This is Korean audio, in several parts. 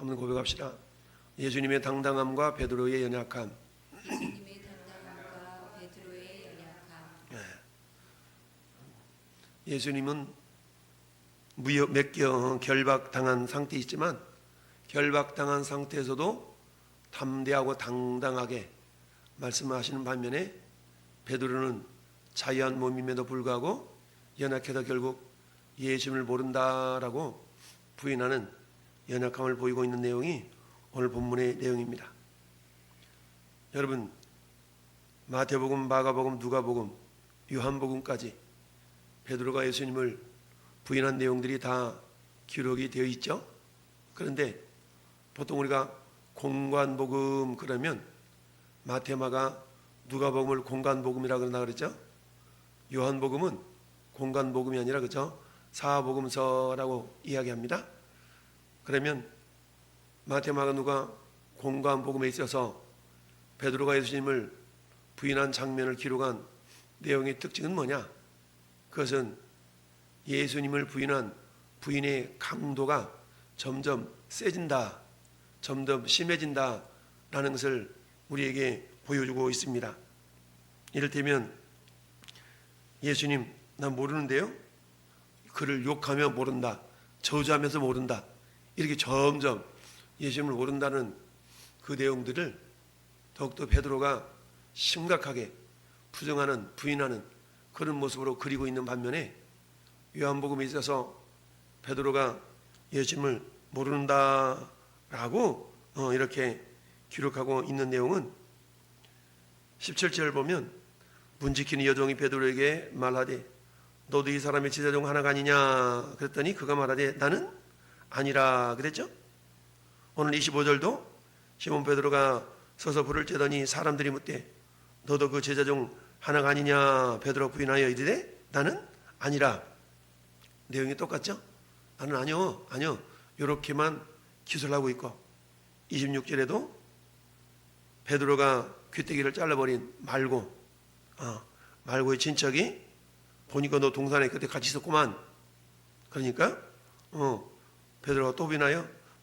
한번 고백합시다. 예수님의 당당함과 베드로의 연약함. 예수님의 당당함과 베드로의 연약함. 예수님은 결박당한 상태에 있지만 결박당한 상태에서도 담대하고 당당하게 말씀하시는 반면에 베드로는 자유한 몸임에도 불구하고 연약해서 결국 예수님을 모른다라고 부인하는 연약함을 보이고 있는 내용이 오늘 본문의 내용입니다. 여러분, 마태복음, 마가복음, 누가복음, 요한복음까지 베드로가 예수님을 부인한 내용들이 다 기록이 되어 있죠. 그런데 보통 우리가 공관복음 그러면 마태, 마가, 누가복음을 공관복음이라고 그러나 그랬죠. 요한복음은 공관복음이 아니라 그죠, 사복음서라고 이야기합니다. 그러면 마태, 마가, 누가 공관복음에 있어서 베드로가 예수님을 부인한 장면을 기록한 내용의 특징은 뭐냐? 그것은 예수님을 부인한 부인의 강도가 점점 세진다, 점점 심해진다 라는 것을 우리에게 보여주고 있습니다. 이를테면 예수님 나 모르는데요, 그를 욕하며 모른다, 저주하면서 모른다, 이렇게 점점 예수님을 모른다는 그 내용들을 더욱더 베드로가 심각하게 부정하는, 부인하는 그런 모습으로 그리고 있는 반면에 요한복음에 있어서 베드로가 예수님을 모른다라고 이렇게 기록하고 있는 내용은 17절을 보면 문 지키는 여종이 베드로에게 말하되 너도 이 사람의 제자 중 하나가 아니냐 그랬더니 그가 말하되 나는 아니라 그랬죠. 오늘 25절도 시몬 베드로가 서서 불을 쬐더니 사람들이 묻되 너도 그 제자 중 하나가 아니냐 베드로 부인하여 이르되 나는 아니라. 내용이 똑같죠. 나는 아니요 이렇게만 기술하고 있고 26절에도 베드로가 귀때기를 잘라버린 말고의 친척이 보니까 너 동산에 그때 같이 있었구만. 그러니까 베드로가 또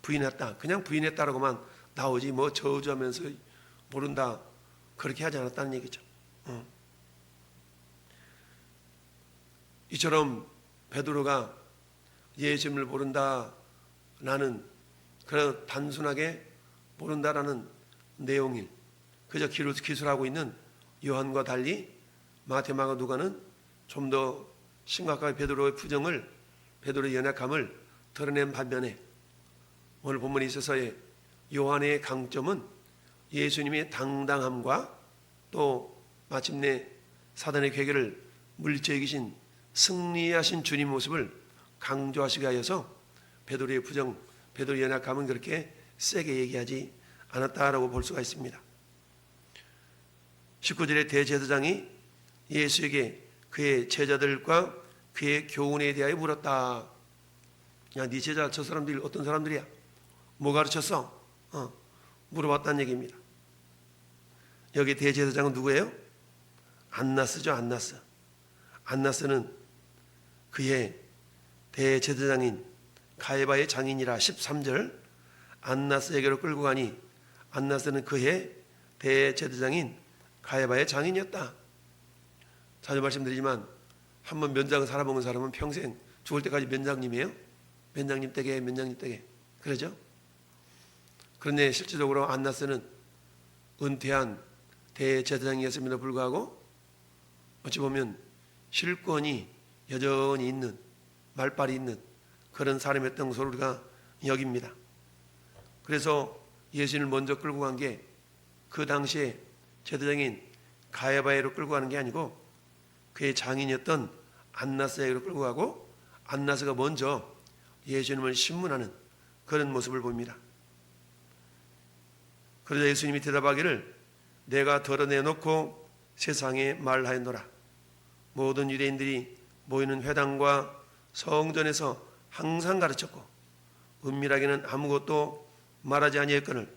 부인했다. 그냥 부인했다라고만 나오지 뭐 저주하면서 모른다 그렇게 하지 않았다는 얘기죠. 이처럼 베드로가 예수님을 모른다라는 그런 단순하게 모른다라는 내용을 그저 기술하고 있는 요한과 달리 마태, 마가, 누가는 좀 더 심각하게 베드로의 부정을, 베드로의 연약함을 드러낸 반면에 오늘 본문에 있어서의 요한의 강점은 예수님의 당당함과 또 마침내 사단의 괴계를 물리쳐 이기신 승리하신 주님 모습을 강조하시게 하여서 베드로의 부정, 베드로의 연약함은 그렇게 세게 얘기하지 않았다라고 볼 수가 있습니다. 19절에 대제사장이 예수에게 그의 제자들과 그의 교훈에 대하여 물었다. 야, 네 제자 저 사람들이 어떤 사람들이야? 뭐 가르쳤어? 물어봤다는 얘기입니다. 여기 대제사장은 누구예요? 안나스죠. 안나스는 그의 대제사장인 가야바의 장인이라 13절 안나스에게로 끌고 가니 안나스는 그의 대제사장인 가야바의 장인이었다. 자주 말씀드리지만 한번 면장 살아본 사람은 평생 죽을 때까지 면장님이에요. 면장님 댁에 그러죠. 그런데 실질적으로 안나스는 은퇴한 대제사장이었음에도 불구하고 어찌 보면 실권이 여전히 있는, 말빨이 있는 그런 사람이었던 것으로 우리가 여깁니다. 그래서 예수님을 먼저 끌고 간 게 그 당시에 제사장인 가야바에로 끌고 가는 게 아니고 그의 장인이었던 안나스에게로 끌고 가고 안나스가 먼저 예수님을 신문하는 그런 모습을 봅니다. 그러자 예수님이 대답하기를 내가 덜어내놓고 세상에 말하였노라. 모든 유대인들이 모이는 회당과 성전에서 항상 가르쳤고 은밀하게는 아무것도 말하지 아니했거늘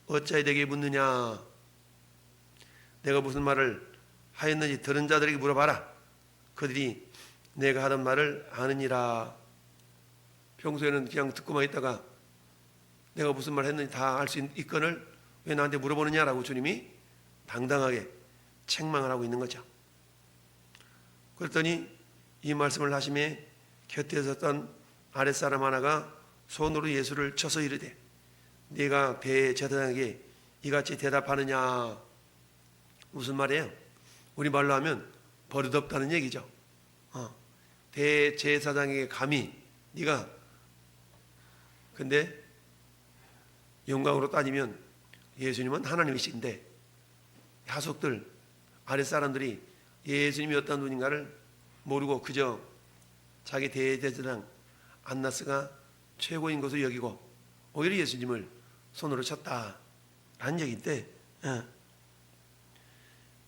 어찌하여 내게 묻느냐. 내가 무슨 말을 하였는지 들은 자들에게 물어봐라. 그들이 내가 하던 말을 아느니라. 평소에는 그냥 듣고만 있다가 내가 무슨 말 했는지 다 알 수 있거늘 왜 나한테 물어보느냐라고 주님이 당당하게 책망을 하고 있는 거죠. 그랬더니 이 말씀을 하심에 곁에 있었던 아랫사람 하나가 손으로 예수를 쳐서 이르되 네가 대제사장에게 이같이 대답하느냐. 무슨 말이에요? 우리말로 하면 버릇없다는 얘기죠. 대제사장에게 감히 네가, 근데 영광으로 따지면 예수님은 하나님이신데 하속들 아랫사람들이 예수님이 어떤 분인가를 모르고 그저 자기 대제사장 안나스가 최고인 것으로 여기고 오히려 예수님을 손으로 쳤다라는 얘기인데,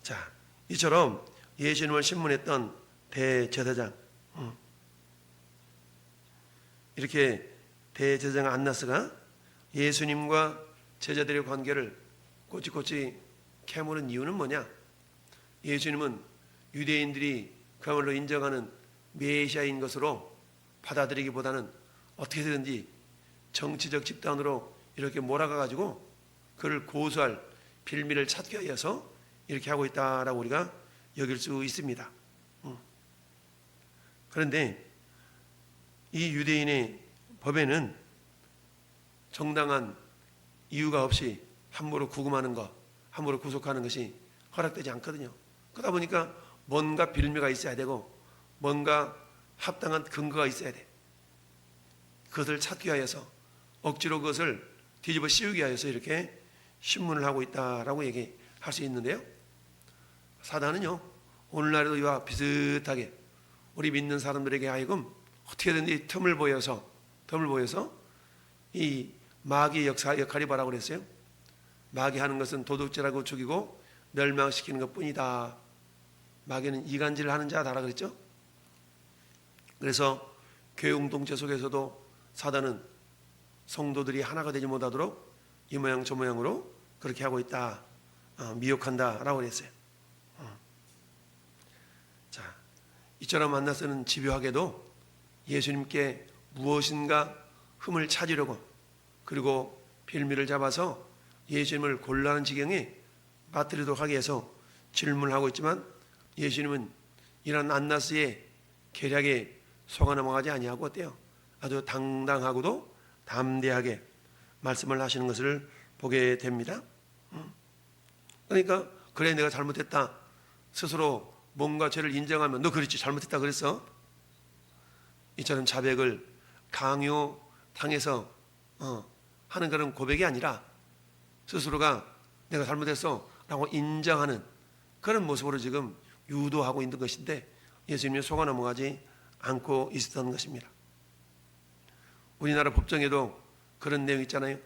자, 이처럼 예수님을 신문했던 대제사장, 이렇게 대제사장 안나스가 예수님과 제자들의 관계를 꼬치꼬치 캐무는 이유는 뭐냐? 예수님은 유대인들이 그야말로 인정하는 메시아인 것으로 받아들이기보다는 어떻게든지 정치적 집단으로 이렇게 몰아가가지고 그를 고소할 빌미를 찾기 위해서 이렇게 하고 있다라고 우리가 여길 수 있습니다. 그런데 이 유대인의 법에는 정당한 이유가 없이 함부로 구금하는 것, 함부로 구속하는 것이 허락되지 않거든요. 그러다 보니까 뭔가 빌미가 있어야 되고 뭔가 합당한 근거가 있어야 돼. 그것을 찾기 위해서 억지로 그것을 뒤집어 씌우기 위해서 이렇게 신문을 하고 있다라고 얘기할 수 있는데요. 사단은요, 오늘날에도 이와 비슷하게 우리 믿는 사람들에게 하여금 어떻게든지 틈을 보여서 이 마귀의 역할이 뭐라고 그랬어요? 마귀 하는 것은 도둑질하고 죽이고 멸망시키는 것뿐이다. 마귀는 이간질을 하는 자다라 그랬죠. 그래서 교회 공동체 속에서도 사단은 성도들이 하나가 되지 못하도록 이 모양 저 모양으로 그렇게 하고 있다, 미혹한다라고 그랬어요. 자, 이처럼 만나서는 집요하게도 예수님께 무엇인가 흠을 찾으려고, 그리고 빌미를 잡아서 예수님을 곤란한 지경에 빠뜨리도록 하기 위해서 질문을 하고 있지만 예수님은 이런 안나스의 계략에 속아 넘어가지 아니하고 어때요? 아주 당당하고도 담대하게 말씀을 하시는 것을 보게 됩니다. 그러니까 그래 내가 잘못했다 스스로 뭔가 죄를 인정하면 너 그랬지 잘못했다 그랬어? 이처럼 자백을 강요당해서 하는 그런 고백이 아니라 스스로가 내가 잘못했어 라고 인정하는 그런 모습으로 지금 유도하고 있는 것인데 예수님이 속아 넘어가지 않고 있었던 것입니다. 우리나라 법정에도 그런 내용 있잖아요.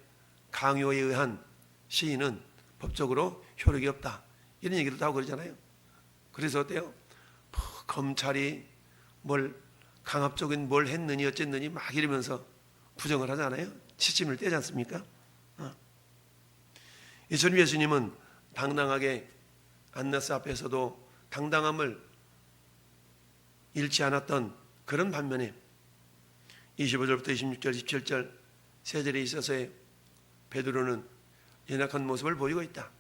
강요에 의한 시인은 법적으로 효력이 없다, 이런 얘기도 하고 그러잖아요. 그래서 어때요? 검찰이 뭘 강압적인 뭘 했느니 어쨌느니 막 이러면서 부정을 하잖아요. 시침을 떼지 않습니까? 이처럼 예수님은 당당하게 안나스 앞에서도 당당함을 잃지 않았던 그런 반면에 25절부터 26절, 17절 세 절에 있어서의 베드로는 연약한 모습을 보이고 있다.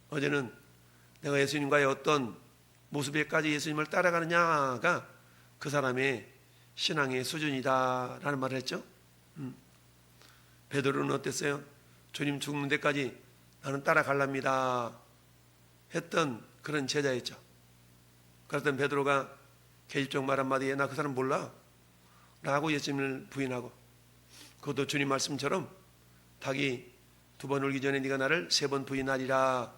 어제는 내가 예수님과의 어떤 모습에까지 예수님을 따라가느냐가 그 사람의 신앙의 수준이다라는 말을 했죠. 베드로는 어땠어요? 주님 죽는 데까지 나는 따라갈랍니다 했던 그런 제자였죠. 그랬던 베드로가 계집적 말 한마디에 나 그 사람 몰라 라고 예수님을 부인하고, 그것도 주님 말씀처럼 닭이 두 번 울기 전에 네가 나를 세 번 부인하리라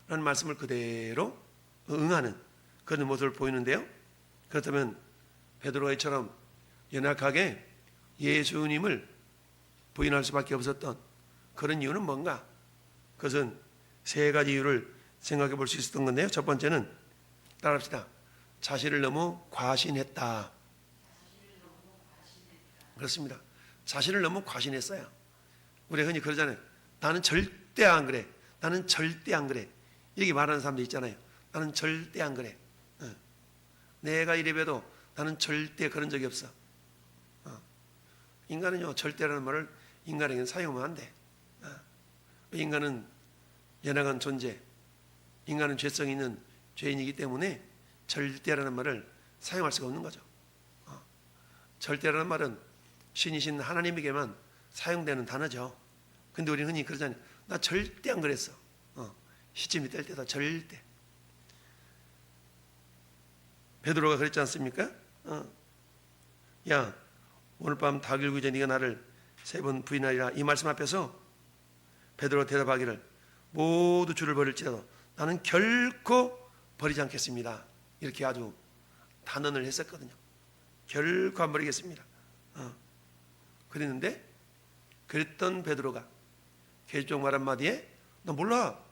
라는 말씀을 그대로 응하는 그런 모습을 보이는데요. 그렇다면 베드로가 이처럼 연약하게 예수님을 부인할 수밖에 없었던 그런 이유는 뭔가? 그것은 세 가지 이유를 생각해 볼 수 있었던 건데요. 첫 번째는 따라합시다. 자신을 너무 과신했다. 그렇습니다. 자신을 너무 과신했어요. 우리가 흔히 그러잖아요. 나는 절대 안 그래. 나는 절대 안 그래. 이렇게 말하는 사람들 있잖아요. 나는 절대 안 그래. 내가 이래봬도 나는 절대 그런 적이 없어. 인간은요 절대라는 말을 인간에게는 사용하면 안 돼. 인간은 연약한 존재, 인간은 죄성이 있는 죄인이기 때문에 절대라는 말을 사용할 수가 없는 거죠. 절대라는 말은 신이신 하나님에게만 사용되는 단어죠. 근데 우리는 흔히 그러잖아요. 나 절대 안 그랬어. 시침이 뗄 때다 절대. 베드로가 그랬지 않습니까? 야, 오늘 밤 닭 일기 전에 네가 나를 3번 부인하리라. 이 말씀 앞에서 베드로가 대답하기를 모두 주를 버릴지라도 나는 결코 버리지 않겠습니다. 이렇게 아주 단언을 했었거든요. 결코 안 버리겠습니다. 그랬는데 그랬던 베드로가 계속 말 한마디에 너 몰라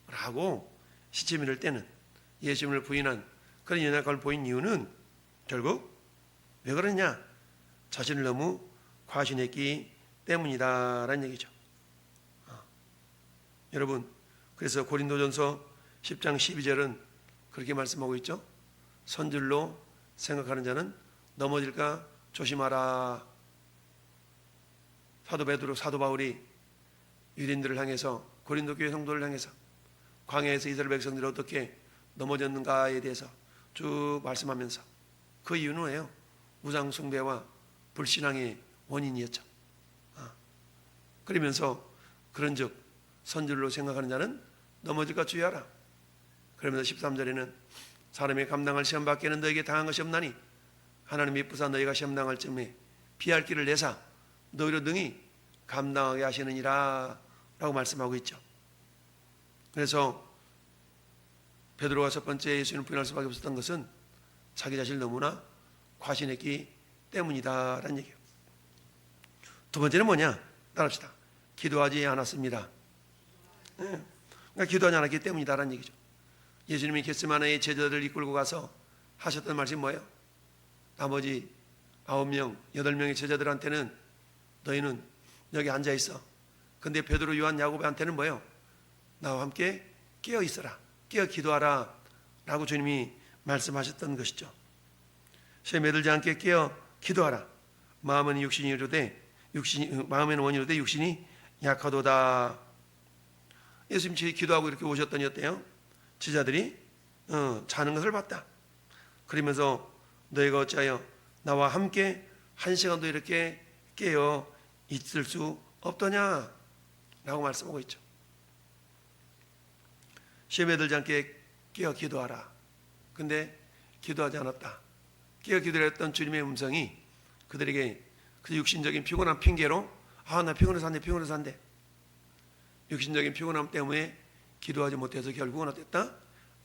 라고 시체민을 떼는 예수님을 부인한 그런 연약함을 보인 이유는 결국 왜 그러냐? 자신을 너무 과신했기 때문이다라는 얘기죠. 여러분, 그래서 고린도전서 10장 12절은 그렇게 말씀하고 있죠. 선줄로 생각하는 자는 넘어질까 조심하라. 사도 베드로, 사도 바울이 유대인들을 향해서, 고린도 교회 성도를 향해서 광야에서 이스라엘 백성들이 어떻게 넘어졌는가에 대해서 쭉 말씀하면서 그 이유는 뭐예요? 우상 숭배와 불신앙의 원인이었죠. 그러면서 그런즉 선줄로 생각하는 자는 넘어질까 주의하라. 그러면서 13절에는 사람이 감당할 시험 밖에는 너에게 당한 것이 없나니 하나님이 부사 너희가 시험 당할 쯤에 피할 길을 내사 너희로 능히 감당하게 하시느니라 라고 말씀하고 있죠. 그래서 베드로가 첫 번째 예수님을 부인할 수밖에 없었던 것은 자기 자신을 너무나 과신했기 때문이다라는 얘기예요. 두 번째는 뭐냐? 따라합시다. 기도하지 않았습니다. 그러니까 기도하지 않았기 때문이다라는 얘기죠. 예수님이 겟세마네의 제자들을 이끌고 가서 하셨던 말씀이 뭐예요? 나머지 9명, 8명의 제자들한테는 너희는 여기 앉아 있어. 근데 베드로, 요한, 야고보한테는 뭐예요? 나와 함께 깨어 있어라. 깨어 기도하라. 라고 주님이 말씀하셨던 것이죠. 시험에 들지 않게 깨어 기도하라. 마음은 육신이 이르되 마음에는 원이 이르되 육신이 약하도다. 예수님이 기도하고 이렇게 오셨더니 어때요? 제자들이 자는 것을 봤다. 그러면서 너희가 어찌하여 나와 함께 1시간도 이렇게 깨어 있을 수 없더냐 라고 말씀하고 있죠. 시험에 들지 않게 깨어 기도하라. 근데 기도하지 않았다. 깨어 기도했던 주님의 음성이 그들에게 그 육신적인 피곤한 핑계로 나 피곤해서 안돼. 육신적인 피곤함 때문에 기도하지 못해서 결국은 어땠다?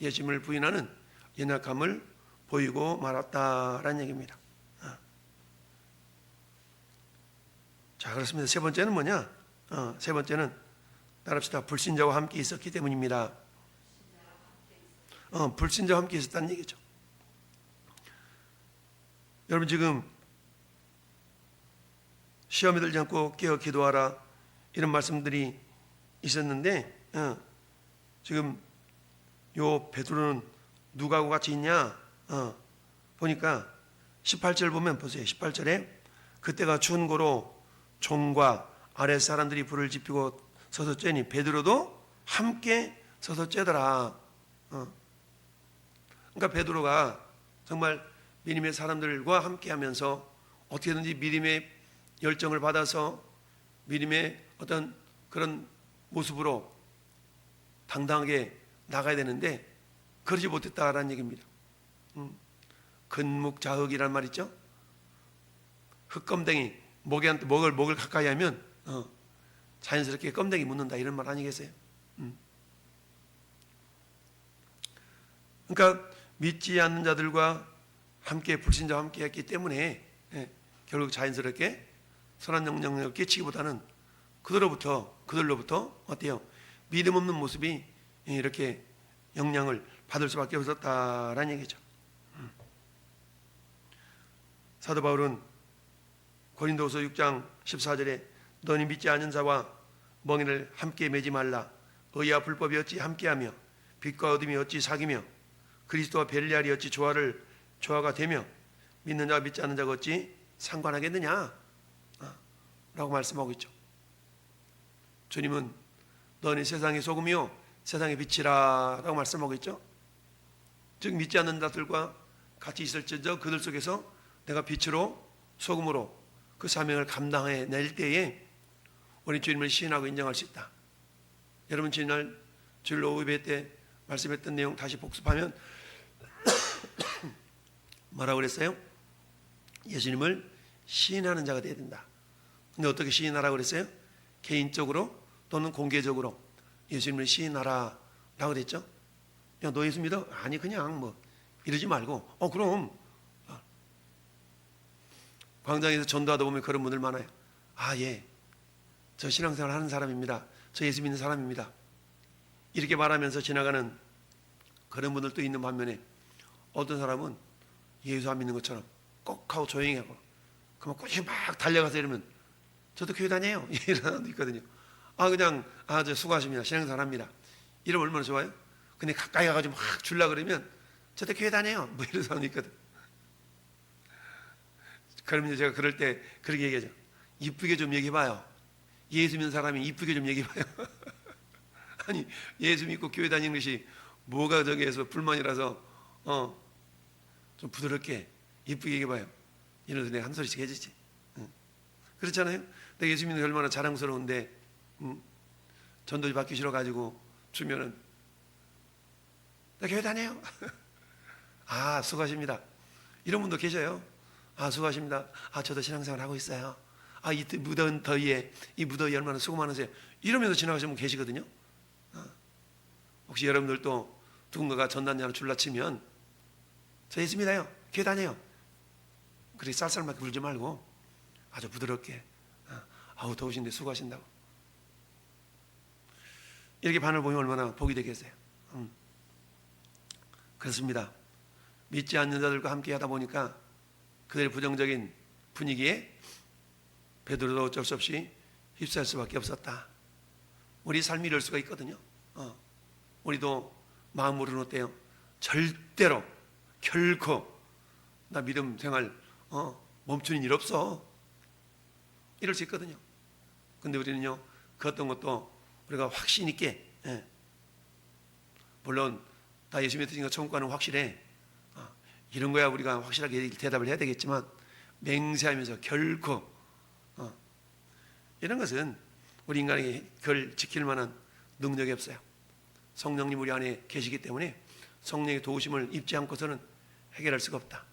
예수님을 부인하는 연약함을 보이고 말았다라는 얘기입니다. 자, 그렇습니다. 세 번째는 뭐냐? 세 번째는 따라합시다. 불신자와 함께 있었기 때문입니다. 불신자와 함께 있었다는 얘기죠. 여러분 지금 시험에 들지 않고 깨어 기도하라 이런 말씀들이 있었는데 지금 요 베드로는 누구하고 같이 있냐? 보니까 18절 보면 보세요. 18절에 그때가 추운 고로 종과 아랫 사람들이 불을 지피고 서서 쬐니 베드로도 함께 서서 쬐더라. 그러니까 베드로가 정말 믿음의 사람들과 함께 하면서 어떻게든지 믿음의 열정을 받아서 믿음의 어떤 그런 모습으로 당당하게 나가야 되는데 그러지 못했다라는 얘기입니다. 근묵자흑이란 말 있죠? 흙검댕이 목에한테 목을 가까이 하면 자연스럽게 껌댕이 묻는다 이런 말 아니겠어요? 그러니까 믿지 않는 자들과 함께 불신자와 함께 했기 때문에 결국 자연스럽게 선한 영향력을 끼치기보다는 그들로부터 어때요? 믿음 없는 모습이 이렇게 영향을 받을 수밖에 없었다라는 얘기죠. 사도 바울은 고린도후서 6장 14절에 너희 믿지 않은 자와 멍에를 함께 매지 말라. 의와 불법이 어찌 함께하며 빛과 어둠이 어찌 사귀며 그리스도와 벨리알이 어찌 조화가 되며 믿는 자와 믿지 않는 자가 어찌 상관하겠느냐 라고 말씀하고 있죠. 주님은 너는 세상의 소금이요 세상의 빛이라 라고 말씀하고 있죠. 즉 믿지 않는 자들과 같이 있을지언정 그들 속에서 내가 빛으로 소금으로 그 사명을 감당해낼 때에 우리 주님을 시인하고 인정할 수 있다. 여러분 지난 주일 오후 예배 때 말씀했던 내용 다시 복습하면 뭐라고 그랬어요? 예수님을 시인하는 자가 되어야 된다. 근데 어떻게 시인하라고 그랬어요? 개인적으로 또는 공개적으로 예수님을 시인하라 라고 그랬죠. 야, 너 예수 믿어? 아니 그냥 뭐 이러지 말고 그럼 광장에서 전도하다 보면 그런 분들 많아요. 예, 저 신앙생활 하는 사람입니다. 저 예수 믿는 사람입니다. 이렇게 말하면서 지나가는 그런 분들도 있는 반면에 어떤 사람은 예수 안 믿는 것처럼 꼭 하고 조용히 하고 그러면 꼬시 막 달려가서 이러면 저도 교회 다녀요 이런 사람도 있거든요. 그냥 저 수고하십니다. 신앙생활 합니다. 이러면 얼마나 좋아요? 근데 가까이 가가지고 막 주려고 그러면 저도 교회 다녀요 뭐 이런 사람도 있거든. 그러면 제가 그럴 때 그렇게 얘기하죠. 이쁘게 좀 얘기해봐요. 예수 믿는 사람이 이쁘게 좀 얘기해봐요. 아니 예수 믿고 교회 다니는 것이 뭐가 저기에서 불만이라서 좀 부드럽게 이쁘게 얘기해봐요. 이러면서 내가 한 소리씩 해주지. 그렇잖아요. 내가 예수 믿는 게 얼마나 자랑스러운데 전도지 받기 싫어가지고 주면은 나 교회 다녀요. 수고하십니다. 이런 분도 계셔요. 수고하십니다. 저도 신앙생활 하고 있어요. 이 무더운 더위에 이 무더위 얼마나 수고 많으세요. 이러면서 지나가시는 분 계시거든요. 혹시 여러분들도 누군가가 전단지 줄라 치면 저 예수 믿어요. 교회 다녀요. 그렇게 쌀쌀맞게 굴지 말고 아주 부드럽게 더우신데 수고하신다고 이렇게 반을 보면 얼마나 복이 되겠어요. 그렇습니다. 믿지 않는 자들과 함께 하다 보니까 그들의 부정적인 분위기에 베드로도 어쩔 수 없이 휩싸일 수밖에 없었다. 우리 삶이 이럴 수가 있거든요. 우리도 마음으로는 어때요? 절대로 결코 나 믿음 생활 멈추는 일 없어 이럴 수 있거든요. 근데 우리는요 그 어떤 것도 우리가 확신 있게 물론 다 예수 믿으니까 천국 가는 확실해. 이런 거야 우리가 확실하게 대답을 해야 되겠지만 맹세하면서 결코 이런 것은 우리 인간에게 그걸 지킬 만한 능력이 없어요. 성령님 우리 안에 계시기 때문에 성령의 도우심을 입지 않고서는 해결할 수가 없다.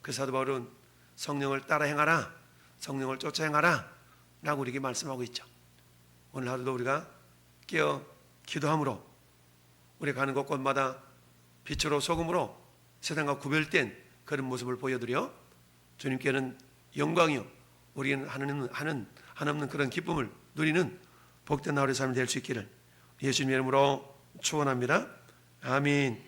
그래서 사도 바울은 성령을 따라 행하라, 성령을 쫓아 행하라 라고 우리에게 말씀하고 있죠. 오늘 하루도 우리가 깨어 기도함으로 우리가 가는 곳곳마다 빛으로 소금으로 세상과 구별된 그런 모습을 보여드려 주님께는 영광이요 우리는 한없는 그런 기쁨을 누리는 복된 하루의 삶이 될 수 있기를 예수님의 이름으로 축원합니다. 아멘.